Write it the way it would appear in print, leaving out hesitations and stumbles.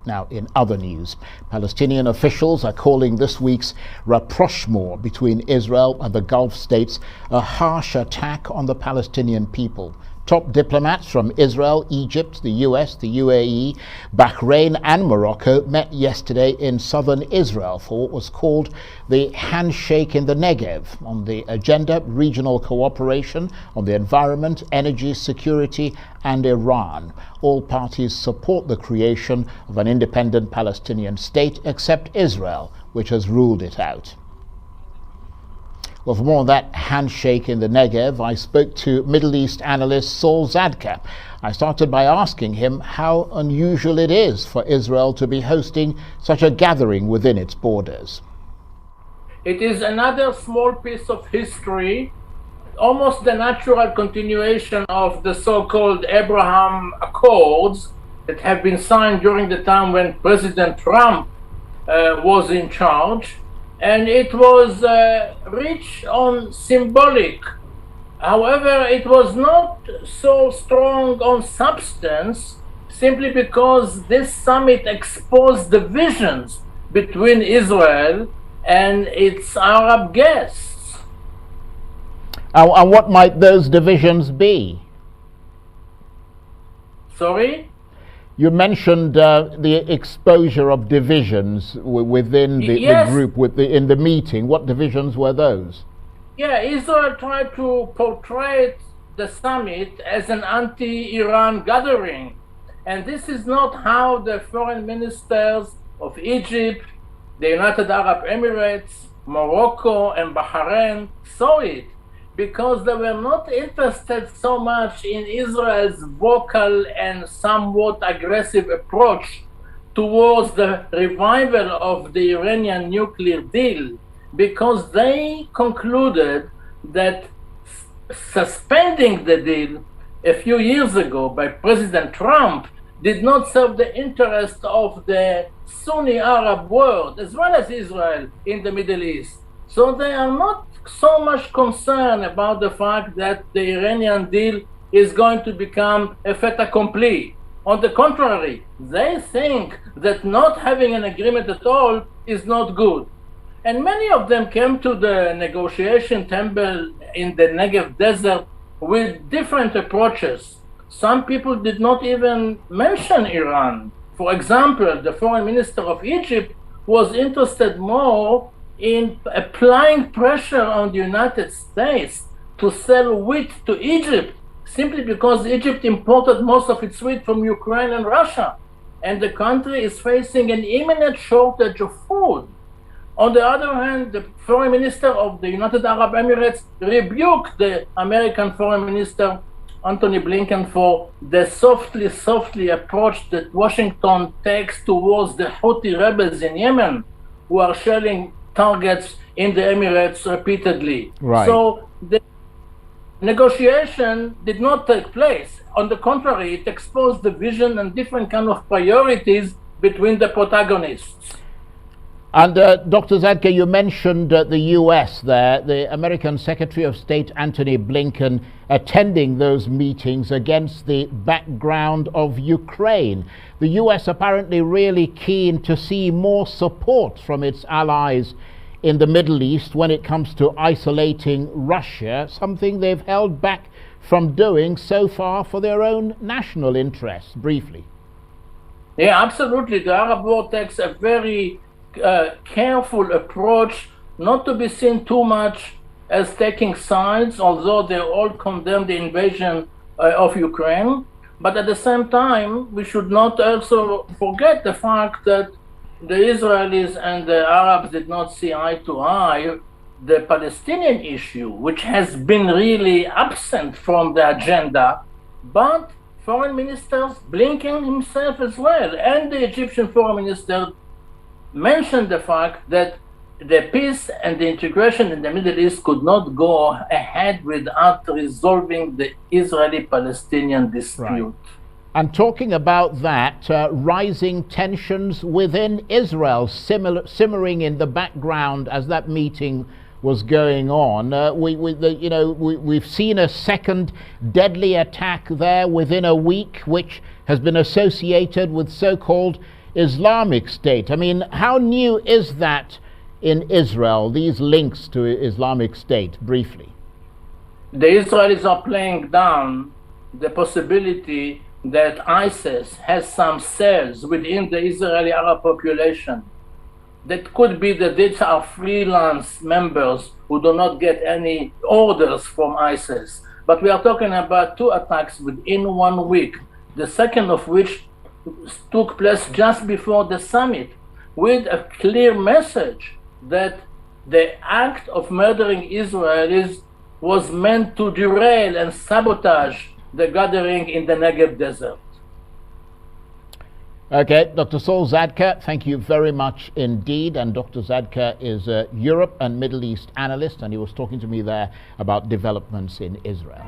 Now, in other news, Palestinian officials are calling this week's rapprochement between Israel and the Gulf states a harsh attack on the Palestinian people. Top diplomats from Israel, Egypt, the US, the UAE, Bahrain and Morocco met yesterday in southern Israel for what was called the handshake in the Negev. On the agenda, regional cooperation on the environment, energy, security and Iran. All parties support the creation of an independent Palestinian state except Israel, which has ruled it out. Well, for more on that handshake in the Negev, I spoke to Middle East analyst Saul Zadka. I started by asking him how unusual it is for Israel to be hosting such a gathering within its borders. It is another small piece of history, almost the natural continuation of the so-called Abraham Accords that have been signed during the time when President Trump was in charge. And it was rich on symbolic. However, it was not so strong on substance, simply because this summit exposed divisions between Israel and its Arab guests. And what might those divisions be? Sorry? You mentioned the exposure of divisions within the group, in the meeting. What divisions were those? Yeah, Israel tried to portray the summit as an anti-Iran gathering. And this is not how the foreign ministers of Egypt, the United Arab Emirates, Morocco and Bahrain saw it, because they were not interested so much in Israel's vocal and somewhat aggressive approach towards the revival of the Iranian nuclear deal, because they concluded that suspending the deal a few years ago by President Trump did not serve the interest of the Sunni Arab world, as well as Israel in the Middle East. So they are not so much concerned about the fact that the Iranian deal is going to become a fait accompli. On the contrary, they think that not having an agreement at all is not good. And many of them came to the negotiation table in the Negev desert with different approaches. Some people did not even mention Iran. For example, the foreign minister of Egypt was interested more in applying pressure on the United States to sell wheat to Egypt, simply because Egypt imported most of its wheat from Ukraine and Russia, and the country is facing an imminent shortage of food. On the other hand, the foreign minister of the United Arab Emirates rebuked the American foreign minister, Antony Blinken, for the softly approach that Washington takes towards the Houthi rebels in Yemen, who are shelling targets in the Emirates repeatedly. Right. So the negotiation did not take place. On the contrary, it exposed division and different kind of priorities between the protagonists. And Dr. Zadka, you mentioned the US there, the American Secretary of State Antony Blinken attending those meetings against the background of Ukraine. The US apparently really keen to see more support from its allies in the Middle East when it comes to isolating Russia, something they've held back from doing so far for their own national interests. Briefly. Yeah, absolutely. The Arab world takes a very careful approach, not to be seen too much as taking sides, although they all condemn the invasion of Ukraine. But at the same time, we should not also forget the fact that the Israelis and the Arabs did not see eye to eye the Palestinian issue, which has been really absent from the agenda. But foreign ministers, Blinken himself as well, and the Egyptian foreign minister mentioned the fact that the peace and the integration in the Middle East could not go ahead without resolving the Israeli-Palestinian dispute. Right. And talking about that, rising tensions within Israel, simmering in the background as that meeting was going on. We've seen a second deadly attack there within a week, which has been associated with so-called Islamic State. I mean, how new is that in Israel, these links to Islamic State, briefly? The Israelis are playing down the possibility that ISIS has some cells within the Israeli Arab population. That could be that these are freelance members who do not get any orders from ISIS. But we are talking about 2 attacks within 1 week, the second of which took place just before the summit, with a clear message that the act of murdering Israelis was meant to derail and sabotage the gathering in the Negev desert. Okay, Dr. Saul Zadka, thank you very much indeed. And Dr. Zadka is a Europe and Middle East analyst, and he was talking to me there about developments in Israel.